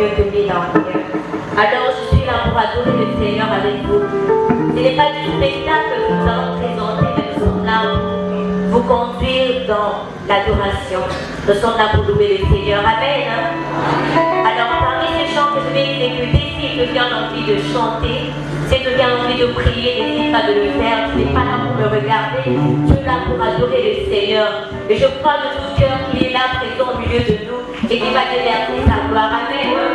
mieux que mes dents. Alors je suis là pour adorer le Seigneur avec vous. Ce n'est pas du spectacle que nous allons présenter, mais nous sommes là pour vous conduire dans l'adoration. Nous sommes là pour louer le Seigneur. Amen. Alors parmi ces chants que je vais exécuter, s'il te vient l'envie de chanter, s'il te vient l'envie de prier, n'hésite pas de le faire. Tu n'es pas là pour me regarder, tu es là pour adorer le Seigneur. Et je crois de tout cœur qu'il est là présent au milieu de nous et qu'il va déverser sa gloire. Amen.